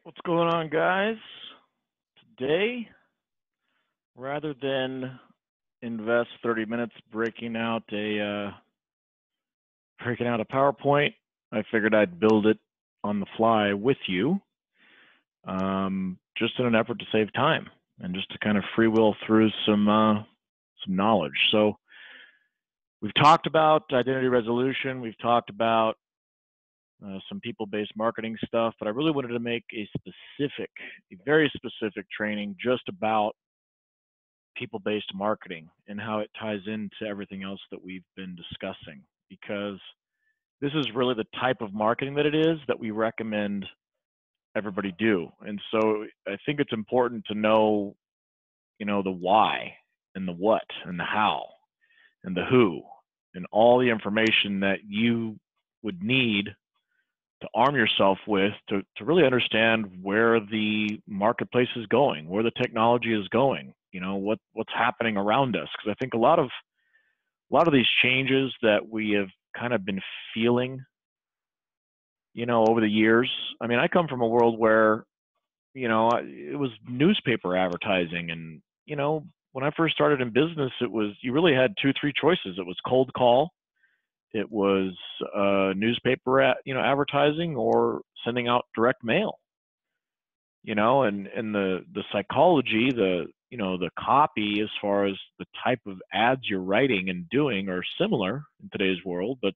What's going on, guys? Today, rather than invest 30 minutes breaking out a PowerPoint, I figured I'd build it on the fly with you, just in an effort to save time and just to kind of freewheel through some knowledge. So we've talked about identity resolution. We've talked about some people-based marketing stuff, but I really wanted to make a very specific training just about people-based marketing and how it ties into everything else that we've been discussing, because this is really the type of marketing that it is that we recommend everybody do. And so I think it's important to know, the why and the what and the how and the who and all the information that you would need to arm yourself with to really understand where the marketplace is going, where the technology is going, what's happening around us. Because I think a lot of these changes that we have kind of been feeling, over the years. I mean, I come from a world where, it was newspaper advertising, and when I first started in business, you really had two, three choices. It was cold call, it was newspaper, advertising, or sending out direct mail. And the psychology, the copy, as far as the type of ads you're writing and doing, are similar in today's world. But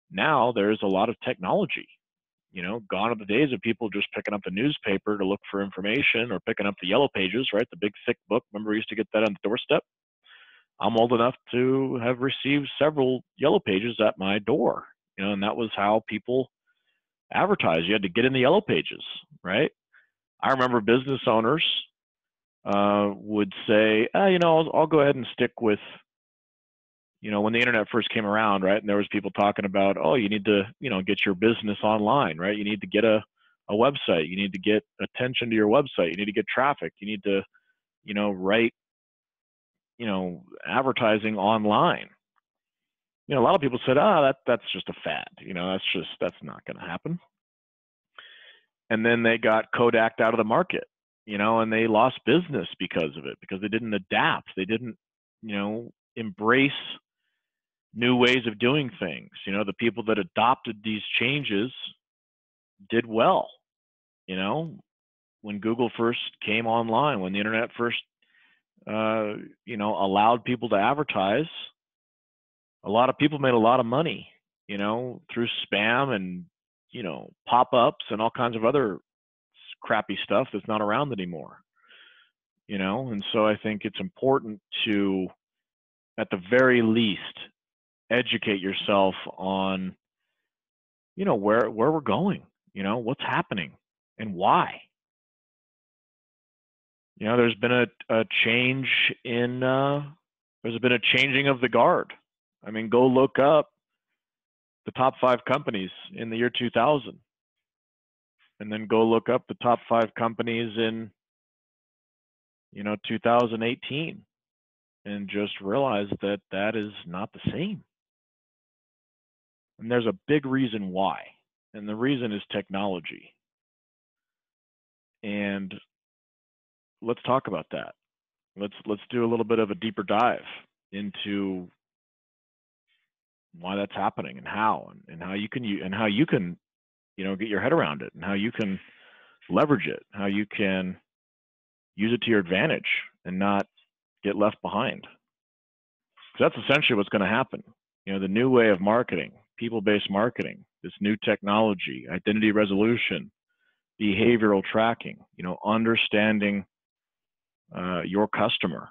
now there's a lot of technology. Gone are the days of people just picking up the newspaper to look for information, or picking up the yellow pages, right? The big thick book. Remember, we used to get that on the doorstep. I'm old enough to have received several yellow pages at my door, and that was how people advertised. You had to get in the yellow pages, right? I remember business owners would say, I'll go ahead and stick with, when the internet first came around, right? And there was people talking about, oh, you need to, get your business online, right? You need to get a website. You need to get attention to your website. You need to get traffic. You need to, write, advertising online. A lot of people said, that's just a fad. That's not going to happen. And then they got Kodak out of the market, and they lost business because of it, because they didn't adapt. They didn't, embrace new ways of doing things. The people that adopted these changes did well. When Google first came online, when the internet first, allowed people to advertise, a lot of people made a lot of money, through spam and, pop-ups and all kinds of other crappy stuff that's not around anymore. And so I think it's important to, at the very least, educate yourself on, where we're going, what's happening and why. There's been a change in, there's been a changing of the guard. I mean, go look up the top 5 companies in the year 2000, and then go look up the top 5 companies in, 2018, and just realize that that is not the same. And there's a big reason why, and the reason is technology. And let's talk about that. Let's do a little bit of a deeper dive into why that's happening, and how you can get your head around it, and how you can leverage it, how you can use it to your advantage and not get left behind. Because that's essentially what's going to happen. The new way of marketing, people-based marketing, this new technology, identity resolution, behavioral tracking, understanding your customer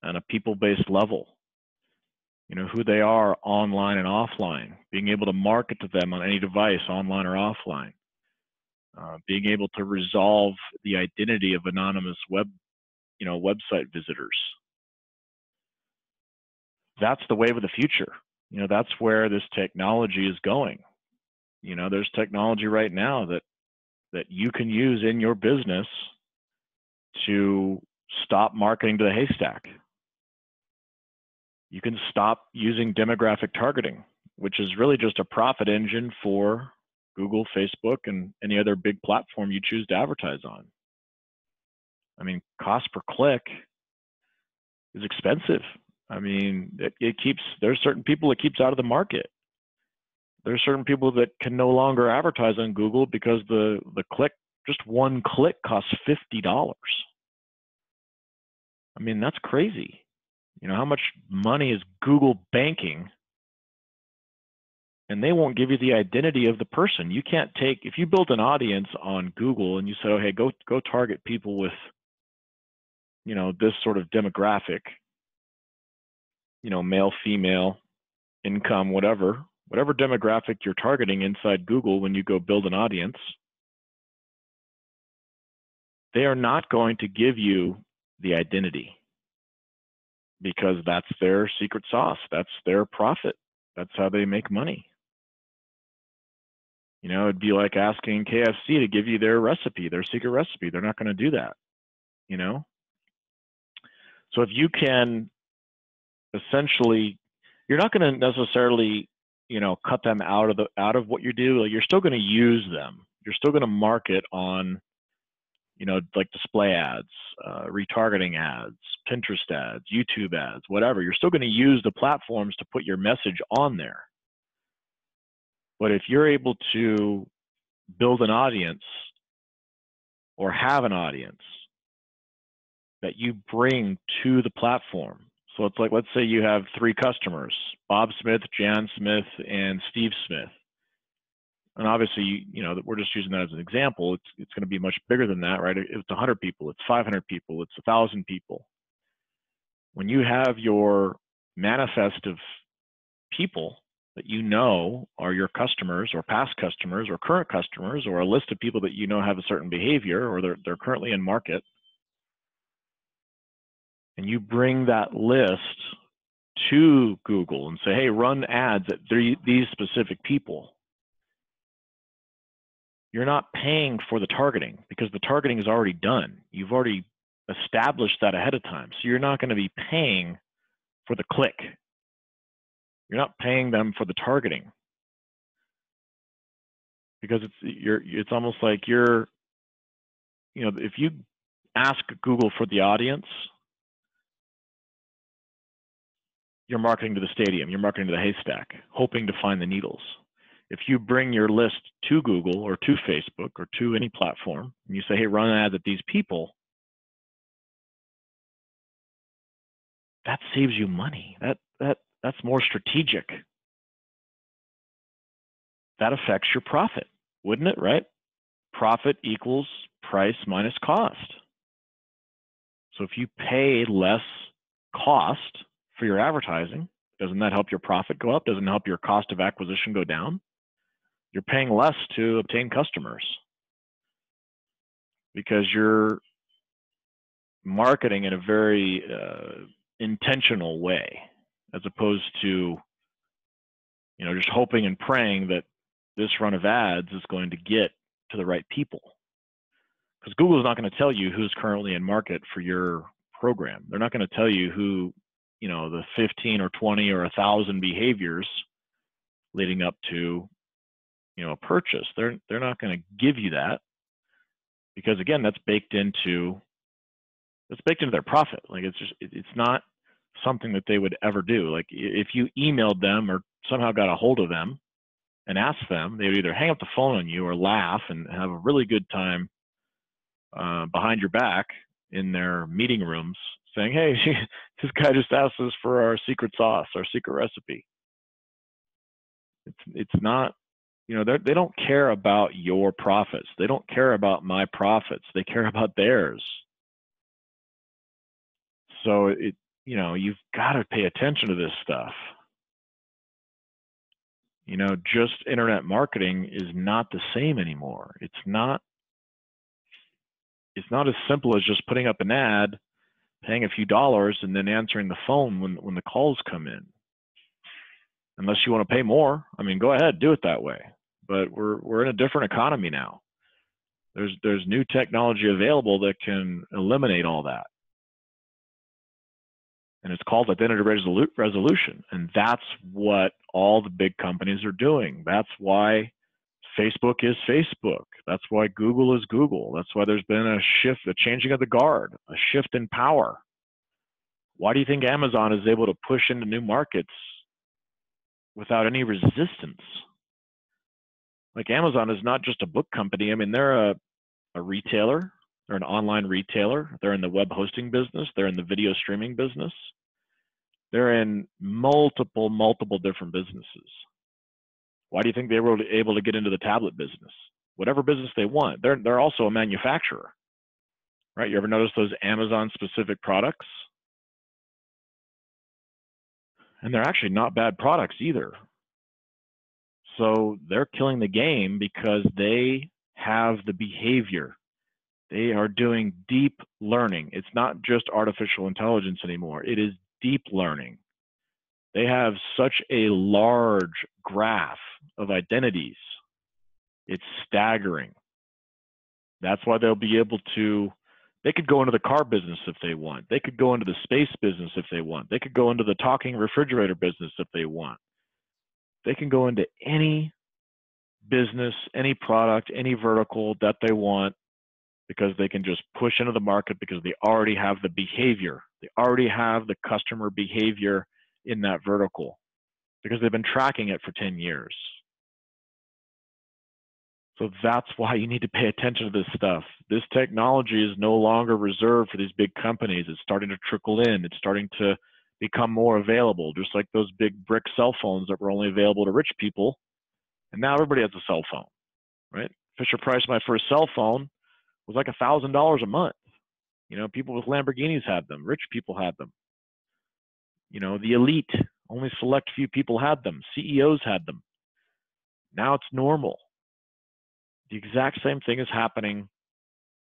on a people-based level, who they are online and offline, being able to market to them on any device, online or offline, being able to resolve the identity of anonymous website visitors. That's the wave of the future. That's where this technology is going. There's technology right now that you can use in your business to stop marketing to the haystack. You can stop using demographic targeting, which is really just a profit engine for Google, Facebook, and any other big platform you choose to advertise on. I mean, cost per click is expensive. I mean, there's certain people it keeps out of the market. There's certain people that can no longer advertise on Google because the click, just one click, costs $50. I mean, that's crazy. You know, how much money is Google banking? And they won't give you the identity of the person. You can't take, if you build an audience on Google and you say, oh, hey, go target people with, you know, this sort of demographic, you know, male, female, income, whatever demographic you're targeting inside Google when you go build an audience, they are not going to give you the identity because that's their secret sauce. That's their profit. That's how they make money. You know, it'd be like asking KFC to give you their recipe, their secret recipe. They're not going to do that, you know? So if you can essentially, you're not going to necessarily, you know, cut them out of what you do. You're still going to use them. You're still going to market on, you know, like display ads, retargeting ads, Pinterest ads, YouTube ads, whatever. You're still going to use the platforms to put your message on there. But if you're able to build an audience or have an audience that you bring to the platform. So it's like, let's say you have 3 customers, Bob Smith, Jan Smith, and Steve Smith. And obviously, you know, we're just using that as an example. It's going to be much bigger than that, right? If it's 100 people, it's 500 people, it's 1,000 people. When you have your manifest of people that you know are your customers or past customers or current customers, or a list of people that you know have a certain behavior or they're currently in market, and you bring that list to Google and say, hey, run ads at these specific people, you're not paying for the targeting because the targeting is already done. You've already established that ahead of time. So you're not going to be paying for the click. You're not paying them for the targeting because it's almost like you know, if you ask Google for the audience, you're marketing to the stadium, you're marketing to the haystack, hoping to find the needles. If you bring your list to Google or to Facebook or to any platform, and you say, hey, run ads at these people, that saves you money. That's more strategic. That affects your profit, wouldn't it, right? Profit equals price minus cost. So if you pay less cost for your advertising, doesn't that help your profit go up? Doesn't it help your cost of acquisition go down? You're paying less to obtain customers because you're marketing in a very intentional way, as opposed to, you know, just hoping and praying that this run of ads is going to get to the right people. Because Google is not going to tell you who's currently in market for your program. They're not going to tell you who, you know, the 15 or 20 or 1,000 behaviors leading up to, you know, a purchase. They're not going to give you that because, again, that's baked into their profit. Like, it's not something that they would ever do. Like, if you emailed them or somehow got a hold of them and asked them, they would either hang up the phone on you or laugh and have a really good time behind your back in their meeting rooms saying, hey, this guy just asked us for our secret sauce, our secret recipe. It's not, you know, they don't care about your profits. They don't care about my profits. They care about theirs. So you know, you've got to pay attention to this stuff. You know, just internet marketing is not the same anymore. It's not as simple as just putting up an ad, paying a few dollars, and then answering the phone when the calls come in. Unless you want to pay more, I mean, go ahead, do it that way. But we're in a different economy now. There's new technology available that can eliminate all that. And it's called identity resolution. And that's what all the big companies are doing. That's why Facebook is Facebook. That's why Google is Google. That's why there's been a shift, a changing of the guard, a shift in power. Why do you think Amazon is able to push into new markets without any resistance? Like, Amazon is not just a book company. I mean, they're a retailer. They're an online retailer. They're in the web hosting business. They're in the video streaming business. They're in multiple different businesses. Why do you think they were able to get into the tablet business? Whatever business they want. They're also a manufacturer, right? You ever notice those Amazon specific products? And they're actually not bad products either. So they're killing the game because they have the behavior. They are doing deep learning. It's not just artificial intelligence anymore. It is deep learning. They have such a large graph of identities. It's staggering. That's why they'll be able to, they could go into the car business if they want. They could go into the space business if they want. They could go into the talking refrigerator business if they want. They can go into any business, any product, any vertical that they want, because they can just push into the market because they already have the behavior. They already have the customer behavior in that vertical because they've been tracking it for 10 years. So that's why you need to pay attention to this stuff. This technology is no longer reserved for these big companies. It's starting to trickle in. It's starting to become more available, just like those big brick cell phones that were only available to rich people. And now everybody has a cell phone, right? Fisher-Price, my first cell phone, was like $1,000 a month. You know, people with Lamborghinis had them. Rich people had them. You know, the elite, only select few people had them. CEOs had them. Now it's normal. The exact same thing is happening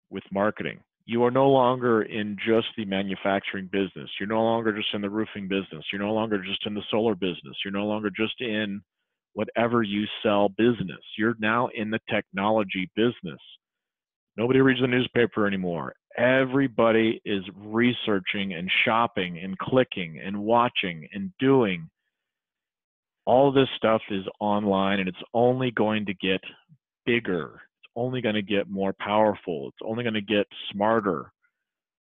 with marketing. You are no longer in just the manufacturing business. You're no longer just in the roofing business. You're no longer just in the solar business. You're no longer just in whatever you sell business. You're now in the technology business. Nobody reads the newspaper anymore. Everybody is researching and shopping and clicking and watching and doing. All this stuff is online, and it's only going to get bigger. It's only going to get more powerful. It's only going to get smarter.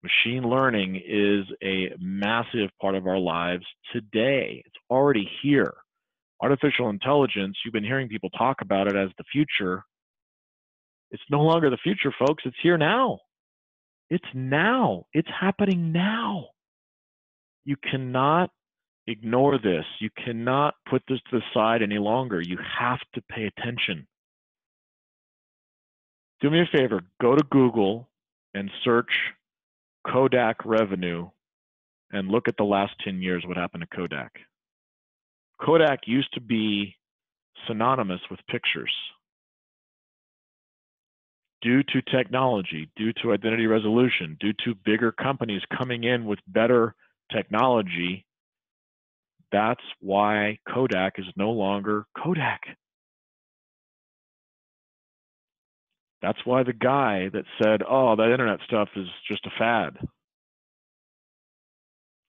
Machine learning is a massive part of our lives today. It's already here. Artificial intelligence, you've been hearing people talk about it as the future. It's no longer the future, folks. It's here now. It's now. It's happening now. You cannot ignore this. You cannot put this to the side any longer. You have to pay attention. Do me a favor, go to Google and search Kodak revenue and look at the last 10 years, what happened to Kodak. Kodak used to be synonymous with pictures. Due to technology, due to identity resolution, due to bigger companies coming in with better technology, that's why Kodak is no longer Kodak. That's why the guy that said, oh, that internet stuff is just a fad.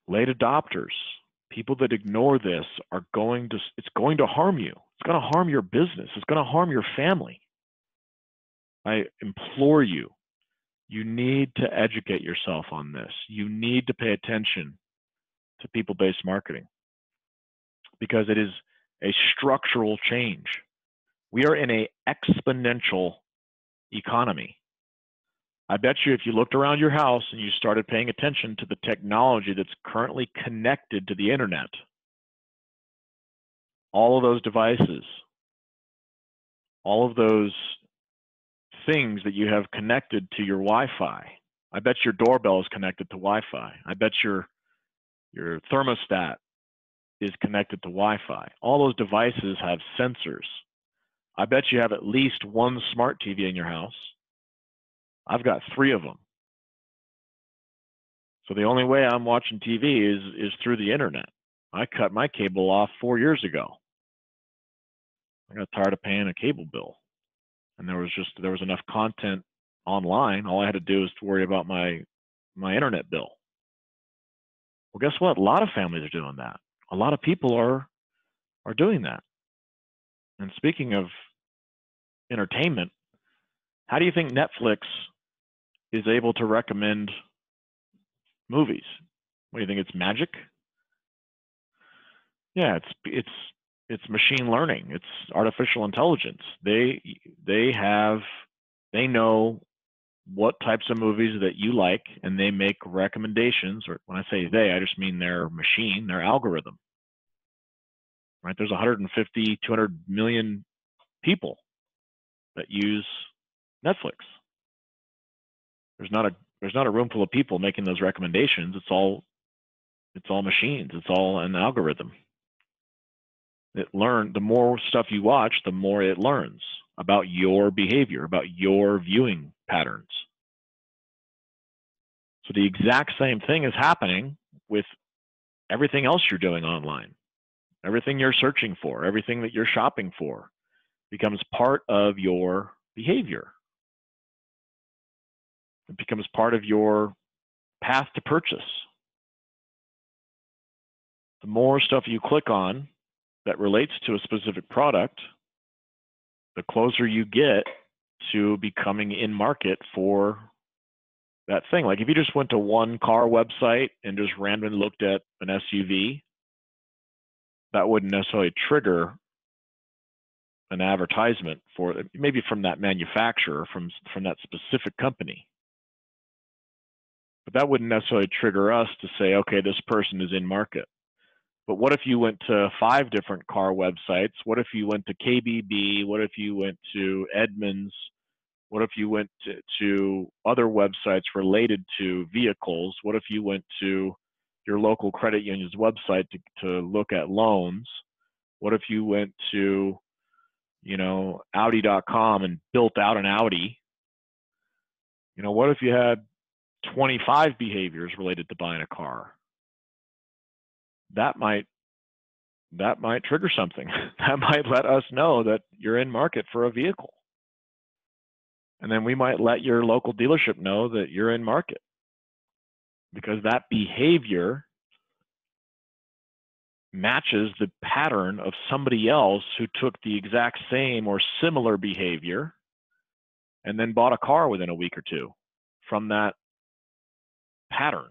Late adopters, people that ignore this are going to, it's going to harm you. It's going to harm your business. It's going to harm your family. I implore you, you need to educate yourself on this. You need to pay attention to people-based marketing because it is a structural change. We are in an exponential economy. I bet you if you looked around your house and you started paying attention to the technology that's currently connected to the internet, all of those devices, all of those things that you have connected to your Wi-Fi. I bet your doorbell is connected to Wi-Fi. I bet your thermostat is connected to Wi-Fi. All those devices have sensors. I bet you have at least one smart TV in your house. I've got 3 of them. So the only way I'm watching TV is through the internet. I cut my cable off 4 years ago. I got tired of paying a cable bill. And there was enough content online. All I had to do was to worry about my internet bill. Well, guess what? A lot of families are doing that. A lot of people are doing that. And speaking of entertainment, how do you think Netflix is able to recommend movies? What do you think? It's magic? Yeah, it's machine learning. It's artificial intelligence. They know what types of movies that you like, and they make recommendations. Or when I say they, I just mean their machine, their algorithm. Right? There's 150, 200 million people that use Netflix. There's not a room full of people making those recommendations. It's all machines. It's all an algorithm. The more stuff you watch, the more it learns about your behavior, about your viewing patterns. So the exact same thing is happening with everything else you're doing online. Everything you're searching for, everything that you're shopping for becomes part of your behavior. It becomes part of your path to purchase. The more stuff you click on that relates to a specific product, the closer you get to becoming in market for that thing. Like if you just went to one car website and just randomly looked at an SUV, that wouldn't necessarily trigger an advertisement for maybe from that manufacturer, from that specific company. But that wouldn't necessarily trigger us to say, okay, this person is in market. But what if you went to 5 different car websites? What if you went to KBB? What if you went to Edmunds? What if you went to other websites related to vehicles? What if you went to your local credit union's website to look at loans? What if you went to, Audi.com and built out an Audi? What if you had 25 behaviors related to buying a car? That might trigger something. That might let us know that you're in market for a vehicle. And then we might let your local dealership know that you're in market, because that behavior matches the pattern of somebody else who took the exact same or similar behavior and then bought a car within a week or two from that pattern.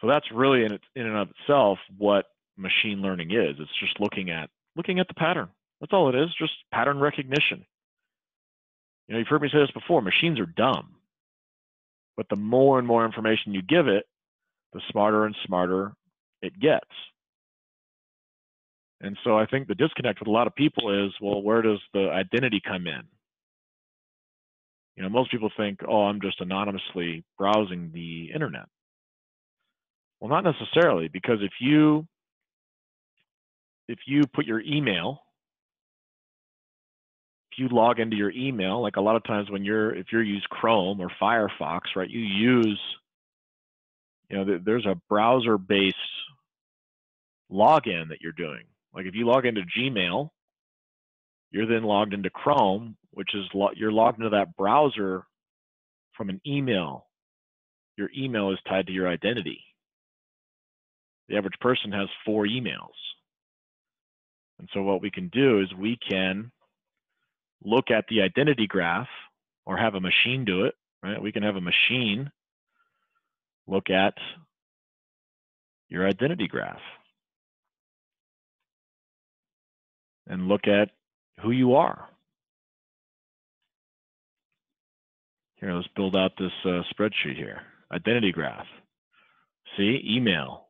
So that's really in and of itself what machine learning is. It's just looking at the pattern. That's all it is, just pattern recognition. You've heard me say this before, machines are dumb. But the more and more information you give it, the smarter and smarter it gets. And so I think the disconnect with a lot of people is, well, where does the identity come in? Most people think, oh, I'm just anonymously browsing the internet. Well, not necessarily, because if you put your email, if you log into your email, like a lot of times if you use Chrome or Firefox, right, you use, there's a browser-based login that you're doing. Like if you log into Gmail, you're then logged into Chrome, which is you're logged into that browser from an email. Your email is tied to your identity. The average person has 4 emails. And so what we can do is we can look at the identity graph, or have a machine do it, right? We can have a machine look at your identity graph and look at who you are. Here, let's build out this spreadsheet here. Identity graph. See, email.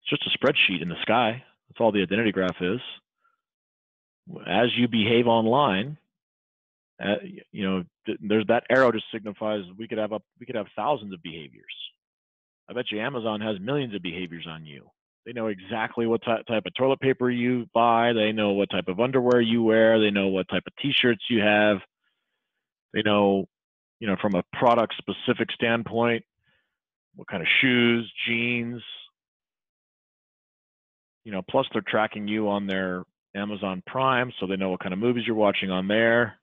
It's just a spreadsheet in the sky. That's all the identity graph is. As you behave online, there's that arrow just signifies we could have thousands of behaviors. I bet you Amazon has millions of behaviors on you. They know exactly what type of toilet paper you buy. They know what type of underwear you wear. They know what type of t-shirts you have. They know, from a product specific standpoint, what kind of shoes, jeans. Plus they're tracking you on their Amazon Prime, so they know what kind of movies you're watching on there.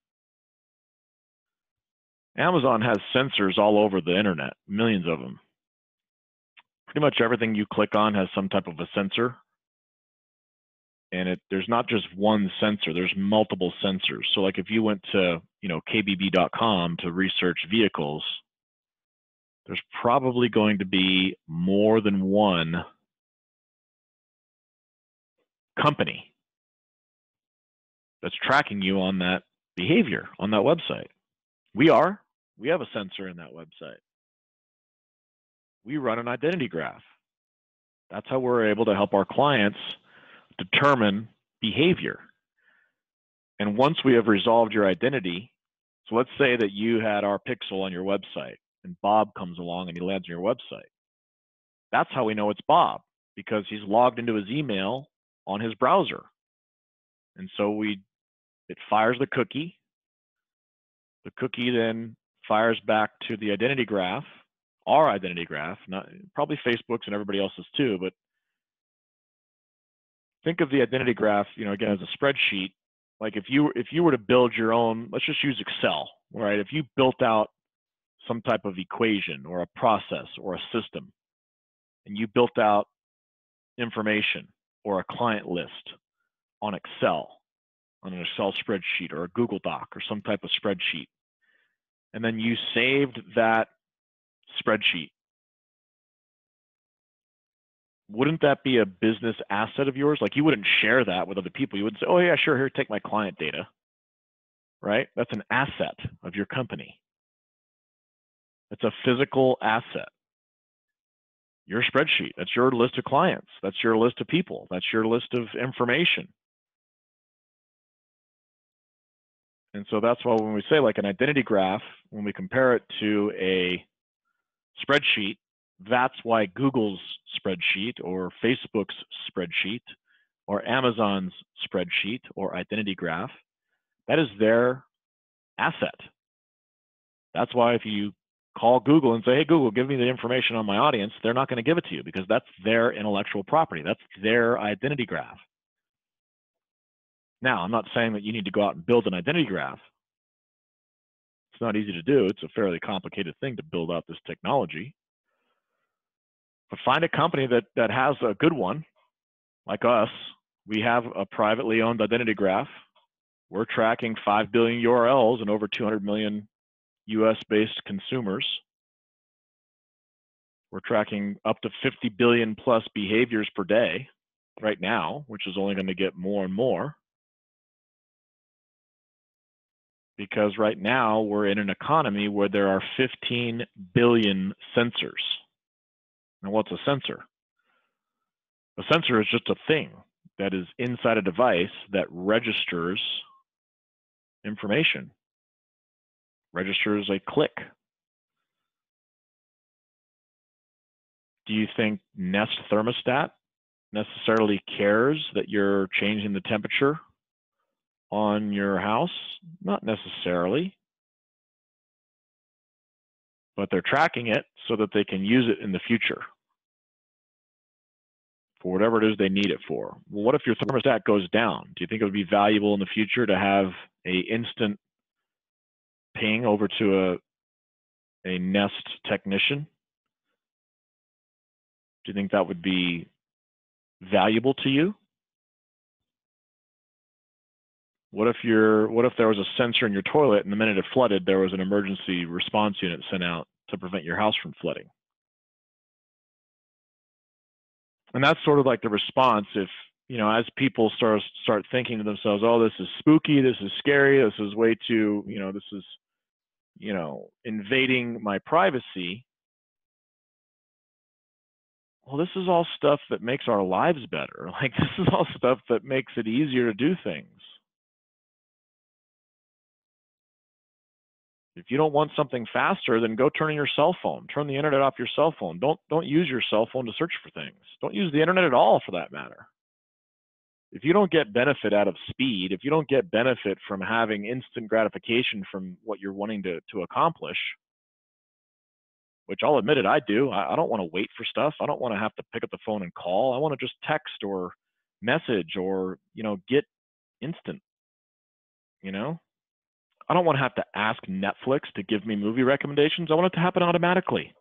Amazon has sensors all over the internet, millions of them. Pretty much everything you click on has some type of a sensor. And there's not just one sensor, there's multiple sensors. So like if you went to, kbb.com to research vehicles, there's probably going to be more than one company that's tracking you on that behavior on that website. We have a sensor in that website. We run an identity graph. That's how we're able to help our clients determine behavior. And once we have resolved your identity, so let's say that you had our pixel on your website and Bob comes along and he lands on your website. That's how we know it's Bob, because he's logged into his email on his browser. And so it fires the cookie. The cookie then fires back to the identity graph, our identity graph, not probably Facebook's and everybody else's too, but think of the identity graph, again, as a spreadsheet. Like if you were to build your own, let's just use Excel, right? If you built out some type of equation or a process or a system, and you built out information or a client list on Excel, on an Excel spreadsheet or a Google Doc or some type of spreadsheet, and then you saved that spreadsheet, wouldn't that be a business asset of yours? Like you wouldn't share that with other people. You wouldn't say, oh yeah, sure, here, take my client data, right? That's an asset of your company. It's a physical asset. Your spreadsheet, that's your list of clients. That's your list of people. That's your list of information. And so that's why when we say like an identity graph, when we compare it to a spreadsheet, that's why Google's spreadsheet or Facebook's spreadsheet or Amazon's spreadsheet or identity graph, that is their asset. That's why if you call Google and say, hey, Google, give me the information on my audience, they're not going to give it to you because that's their intellectual property. That's their identity graph. Now, I'm not saying that you need to go out and build an identity graph. It's not easy to do. It's a fairly complicated thing to build out this technology. But find a company that has a good one, like us. We have a privately owned identity graph. We're tracking 5 billion URLs and over 200 million US-based consumers. We're tracking up to 50 billion plus behaviors per day right now, which is only going to get more and more. Because right now we're in an economy where there are 15 billion sensors. Now, what's a sensor? A sensor is just a thing that is inside a device that registers information, registers a click. Do you think Nest thermostat necessarily cares that you're changing the temperature on your house? Not necessarily. But they're tracking it so that they can use it in the future for whatever it is they need it for. Well, what if your thermostat goes down? Do you think it would be valuable in the future to have an instant ping over to a Nest technician? Do you think that would be valuable to you? What if there was a sensor in your toilet and the minute it flooded, there was an emergency response unit sent out to prevent your house from flooding? And that's sort of like the response if, as people start thinking to themselves, oh, this is spooky, this is scary, this is way too, this is, invading my privacy. Well, this is all stuff that makes our lives better. Like, this is all stuff that makes it easier to do things. If you don't want something faster, then go turn on your cell phone. Turn the internet off your cell phone. Don't use your cell phone to search for things. Don't use the internet at all, for that matter. If you don't get benefit out of speed, if you don't get benefit from having instant gratification from what you're wanting to accomplish, which I'll admit it, I do. I don't want to wait for stuff. I don't want to have to pick up the phone and call. I want to just text or message or, get instant, I don't want to have to ask Netflix to give me movie recommendations. I want it to happen automatically.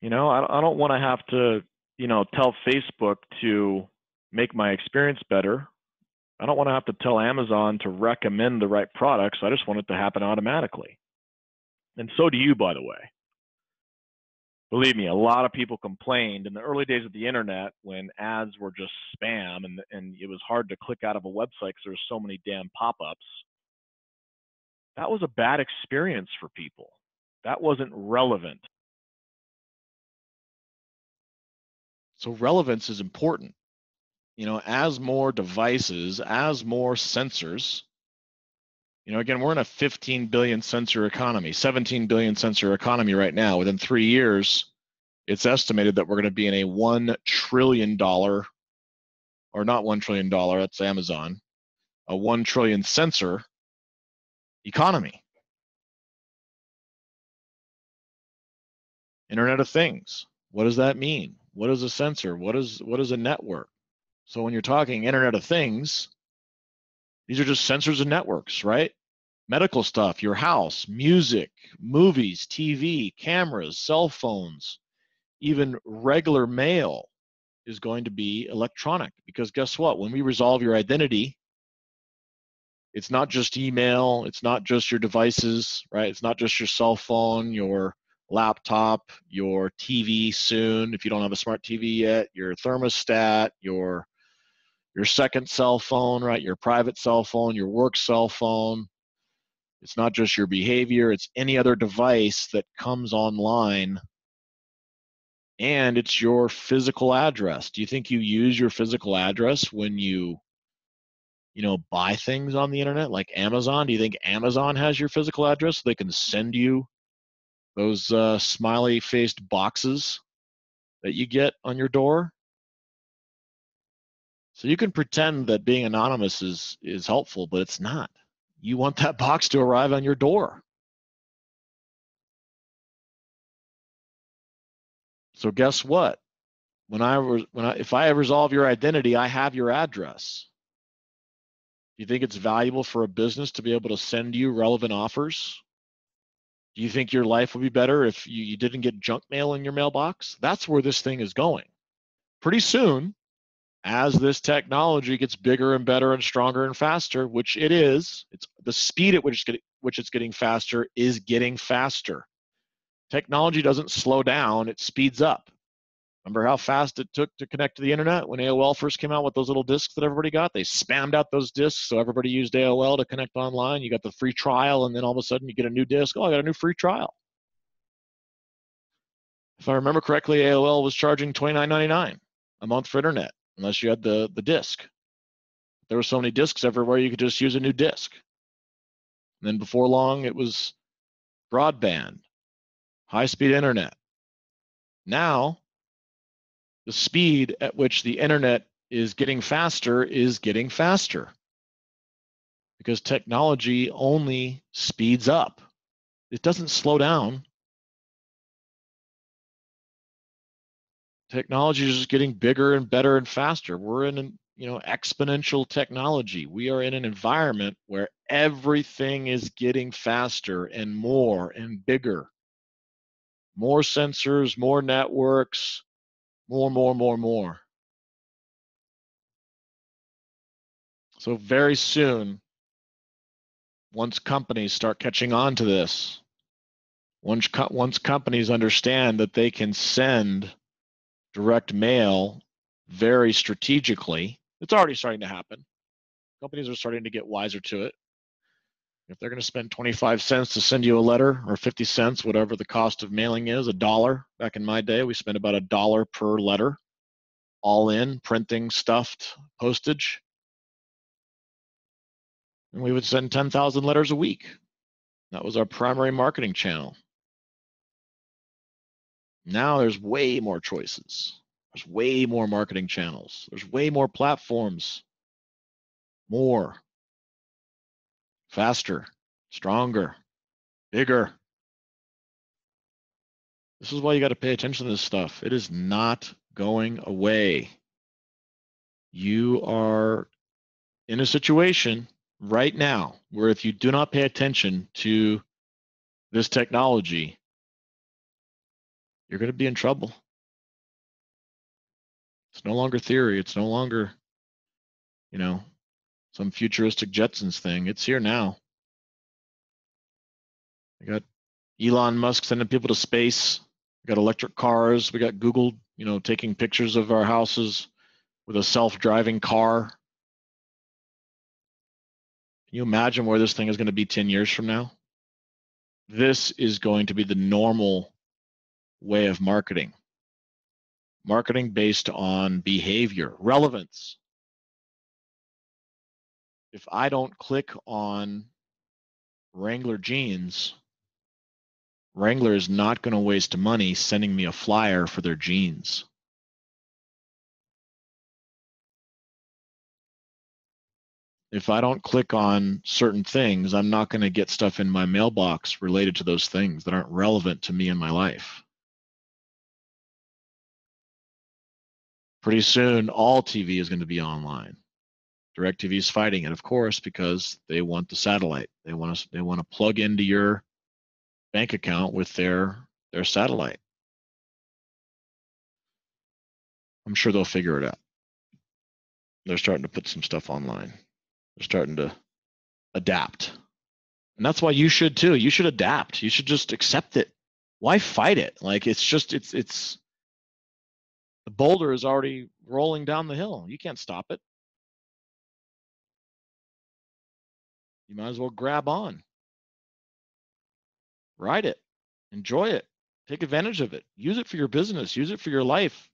I don't want to have to, tell Facebook to make my experience better. I don't want to have to tell Amazon to recommend the right products. I just want it to happen automatically. And so do you, by the way. Believe me, a lot of people complained in the early days of the internet when ads were just spam and it was hard to click out of a website because there were so many damn pop-ups. That was a bad experience for people. That wasn't relevant. So relevance is important. As more devices, as more sensors, again, we're in a 15 billion sensor economy, 17 billion sensor economy right now. Within 3 years, it's estimated that we're going to be in a $1 trillion, or not $1 trillion, that's Amazon, a 1 trillion sensor economy. Internet of Things. What does that mean? What is a sensor? What is a network? So when you're talking Internet of Things, these are just sensors and networks, right? Medical stuff, your house, music, movies, TV, cameras, cell phones, even regular mail is going to be electronic, because guess what? When we resolve your identity, it's not just email, it's not just your devices, right? It's not just your cell phone, your laptop, your TV soon, if you don't have a smart TV yet, your thermostat, your second cell phone, right? Your private cell phone, your work cell phone. It's not just your behavior, it's any other device that comes online, and it's your physical address. Do you think you use your physical address when you buy things on the internet like Amazon? Do you think Amazon has your physical address so they can send you those smiley-faced boxes that you get on your door? So you can pretend that being anonymous is helpful, but it's not. You want that box to arrive on your door. So guess what? If I resolve your identity, I have your address. Do you think it's valuable for a business to be able to send you relevant offers? Do you think your life would be better if you didn't get junk mail in your mailbox? That's where this thing is going. Pretty soon, as this technology gets bigger and better and stronger and faster, which it is, it's the speed at which it's getting faster is getting faster. Technology doesn't slow down, it speeds up. Remember how fast it took to connect to the internet when AOL first came out with those little discs that everybody got? They spammed out those discs, so everybody used AOL to connect online. You got the free trial, and then all of a sudden you get a new disc. Oh, I got a new free trial. If I remember correctly, AOL was charging $29.99 a month for internet, unless you had the disc. There were so many discs everywhere, you could just use a new disc. And then before long, it was broadband, high-speed internet. Now, the speed at which the internet is getting faster because technology only speeds up. It doesn't slow down. Technology is just getting bigger and better and faster. We're in an exponential technology. We are in an environment where everything is getting faster and more and bigger. More sensors, more networks, more. So very soon, once companies start catching on to this, once companies understand that they can send direct mail very strategically, it's already starting to happen. Companies are starting to get wiser to it. If they're going to spend 25 cents to send you a letter, or 50 cents, whatever the cost of mailing is, $1. Back in my day, we spent about $1 per letter, all in, printing, stuffed, postage. And we would send 10,000 letters a week. That was our primary marketing channel. Now there's way more choices. There's way more marketing channels. There's way more platforms. More. Faster. Stronger. Bigger. This is why you got to pay attention to this stuff. It is not going away. You are in a situation right now where if you do not pay attention to this technology, you're going to be in trouble. It's no longer theory. It's no longer, you know, some futuristic Jetsons thing. It's here now. We got Elon Musk sending people to space. We got electric cars. We got Google, taking pictures of our houses with a self-driving car. Can you imagine where this thing is going to be 10 years from now? This is going to be the normal way of marketing. Marketing based on behavior, relevance. If I don't click on Wrangler jeans, Wrangler is not going to waste money sending me a flyer for their jeans. If I don't click on certain things, I'm not going to get stuff in my mailbox related to those things that aren't relevant to me in my life. Pretty soon, all TV is going to be online. DirecTV is fighting it, of course, because they want the satellite. They want to plug into your bank account with their satellite. I'm sure they'll figure it out. They're starting to put some stuff online. They're starting to adapt. And that's why you should too. You should adapt. You should just accept it. Why fight it? Like it's the boulder is already rolling down the hill. You can't stop it. You might as well grab on. Ride it. Enjoy it. Take advantage of it. Use it for your business. Use it for your life.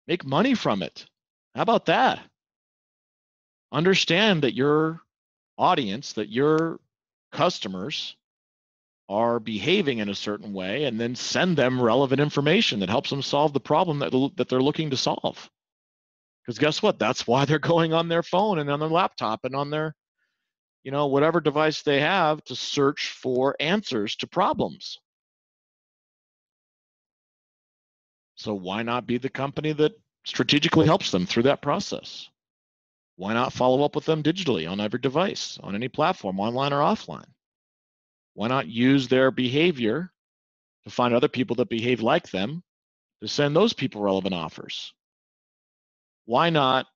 Make money from it. How about that? Understand that your audience, that your customers are behaving in a certain way, and then send them relevant information that helps them solve the problem that they're looking to solve. Because guess what? That's why they're going on their phone and on their laptop and on their, whatever device they have to search for answers to problems. So why not be the company that strategically helps them through that process? Why not follow up with them digitally on every device, on any platform, online or offline? Why not use their behavior to find other people that behave like them to send those people relevant offers? Why not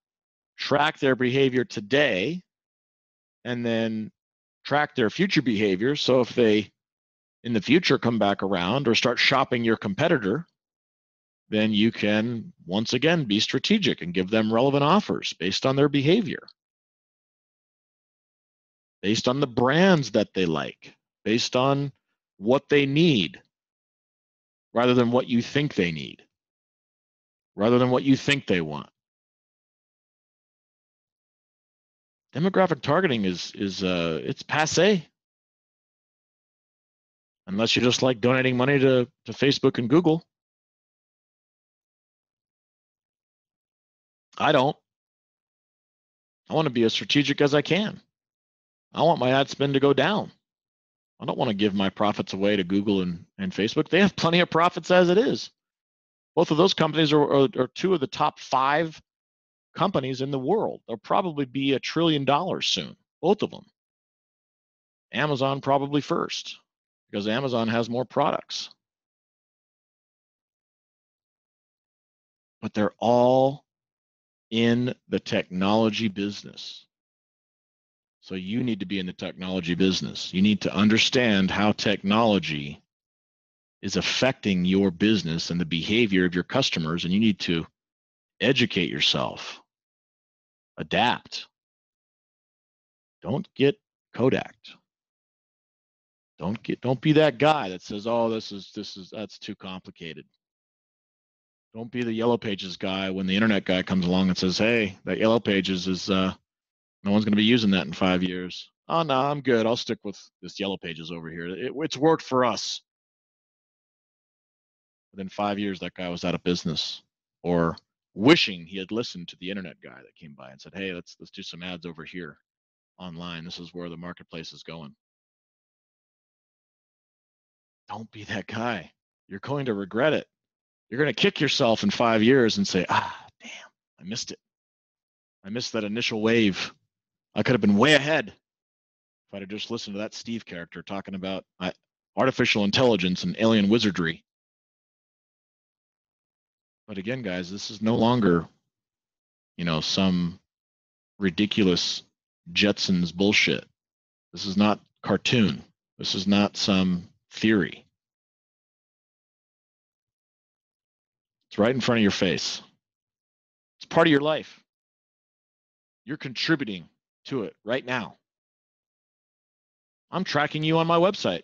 track their behavior today and then track their future behavior, so if they in the future come back around or start shopping your competitor, then you can once again be strategic and give them relevant offers based on their behavior, based on the brands that they like, based on what they need, rather than what you think they need, rather than what you think they want. Demographic targeting is it's passé. Unless you just like donating money to Facebook and Google. I don't. I want to be as strategic as I can. I want my ad spend to go down. I don't want to give my profits away to Google and Facebook. They have plenty of profits as it is. Both of those companies are two of the top 5 companies in the world. They'll probably be $1 trillion soon, both of them. Amazon probably first, because Amazon has more products. But they're all in the technology business. So you need to be in the technology business. You need to understand how technology is affecting your business and the behavior of your customers, and you need to educate yourself, adapt. Don't get Kodak'd. Don't be that guy that says, "Oh, that's too complicated." Don't be the Yellow Pages guy when the internet guy comes along and says, "Hey, that Yellow Pages is no one's going to be using that in 5 years." Oh no, I'm good. I'll stick with this Yellow Pages over here. It's worked for us. Within 5 years, that guy was out of business, or wishing he had listened to the internet guy that came by and said, "Hey, let's do some ads over here online. This is where the marketplace is going." Don't be that guy. You're going to regret it. You're going to kick yourself in 5 years and say, "Ah, damn, I missed it. I missed that initial wave. I could have been way ahead if I'd have just listened to that Steve character talking about artificial intelligence and alien wizardry." But again, guys, this is no longer some ridiculous Jetsons bullshit. This is not cartoon. This is not some theory. It's right in front of your face. It's part of your life. You're contributing to it right now. I'm tracking you on my website.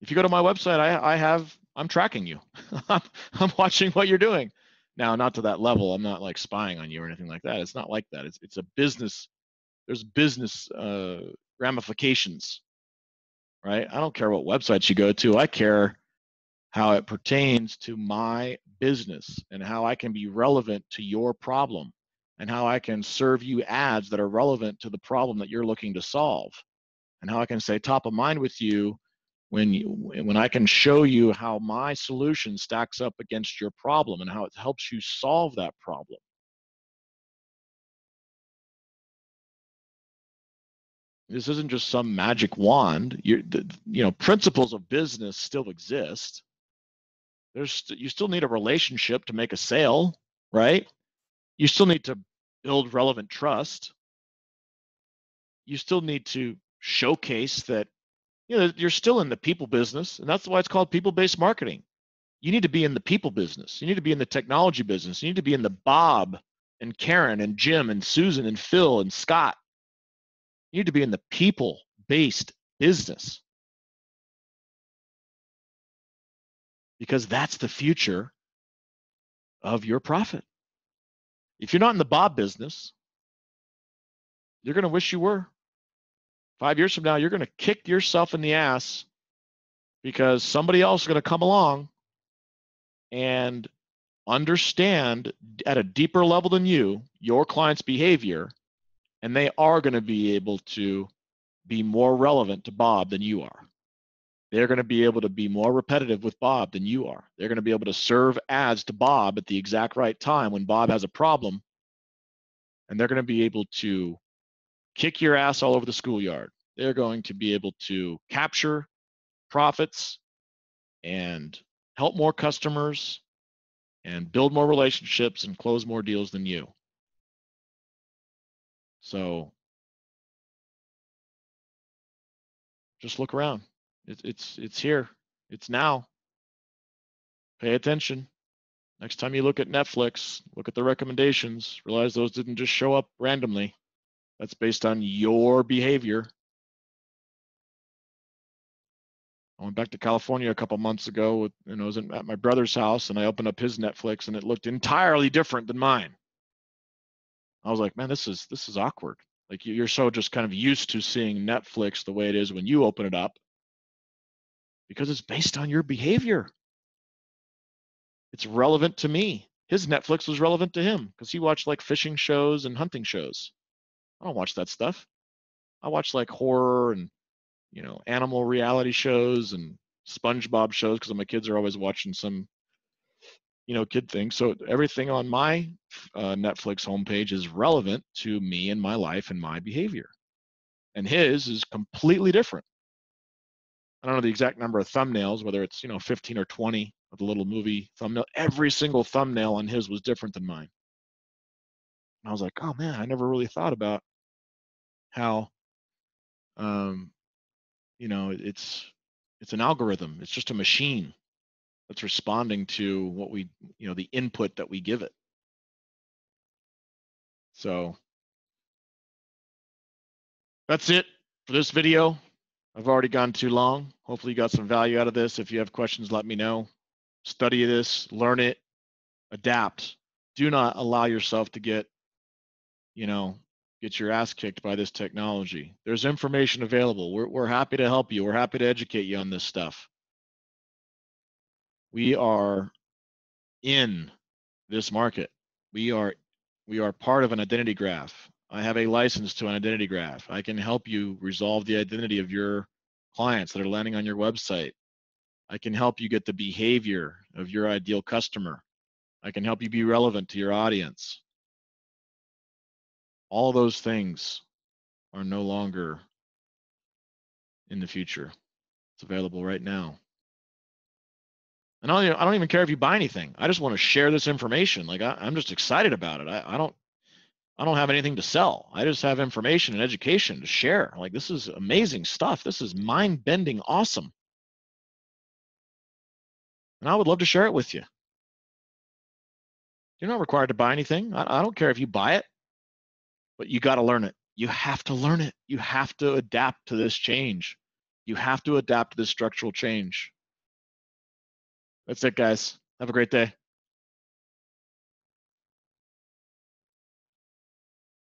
If you go to my website, I'm tracking you. I'm watching what you're doing. Now, not to that level. I'm not like spying on you or anything like that. It's not like that. It's a business. There's business ramifications, right? I don't care what websites you go to. I care how it pertains to my business and how I can be relevant to your problem and how I can serve you ads that are relevant to the problem that you're looking to solve and how I can stay top of mind with you when I can show you how my solution stacks up against your problem and how it helps you solve that problem. This isn't just some magic wand. Principles of business still exist. You still need a relationship to make a sale, right? You still need to build relevant trust. You still need to showcase that you're still in the people business, and that's why it's called people-based marketing. You need to be in the people business. You need to be in the technology business. You need to be in the Bob and Karen and Jim and Susan and Phil and Scott. You need to be in the people-based business because that's the future of your profit. If you're not in the Bob business, you're going to wish you were. 5 years from now, you're going to kick yourself in the ass because somebody else is going to come along and understand at a deeper level than you, your client's behavior, and they are going to be able to be more relevant to Bob than you are. They're going to be able to be more repetitive with Bob than you are. They're going to be able to serve ads to Bob at the exact right time when Bob has a problem, and they're going to be able to kick your ass all over the schoolyard. They're going to be able to capture profits and help more customers and build more relationships and close more deals than you. So just look around. It's here. It's now. Pay attention. Next time you look at Netflix, look at the recommendations. Realize those didn't just show up randomly. That's based on your behavior. I went back to California a couple months ago. I was at my brother's house, and I opened up his Netflix, and it looked entirely different than mine. I was like, man, this is awkward. Like you're so just kind of used to seeing Netflix the way it is when you open it up, because it's based on your behavior. It's relevant to me. His Netflix was relevant to him because he watched like fishing shows and hunting shows. I don't watch that stuff. I watch like horror and animal reality shows and SpongeBob shows because my kids are always watching some kid thing. So everything on my Netflix homepage is relevant to me and my life and my behavior. And his is completely different. I don't know the exact number of thumbnails, whether it's 15 or 20 of the little movie thumbnail. Every single thumbnail on his was different than mine. And I was like, oh man, I never really thought about how it's an algorithm. It's just a machine that's responding to what the input that we give it. So that's it for this video. I've already gone too long. Hopefully you got some value out of this. If you have questions, let me know. Study this, learn it, adapt. Do not allow yourself to get your ass kicked by this technology. There's information available. We're happy to help you. We're happy to educate you on this stuff. We are in this market. We are part of an identity graph. I have a license to an identity graph. I can help you resolve the identity of your clients that are landing on your website. I can help you get the behavior of your ideal customer. I can help you be relevant to your audience. All those things are no longer in the future. It's available right now. And I don't even care if you buy anything. I just want to share this information. Like I'm just excited about it. I don't I don't have anything to sell. I just have information and education to share. Like, this is amazing stuff. This is mind-bending awesome. And I would love to share it with you. You're not required to buy anything. I don't care if you buy it, but you got to learn it. You have to learn it. You have to adapt to this change. You have to adapt to this structural change. That's it, guys. Have a great day.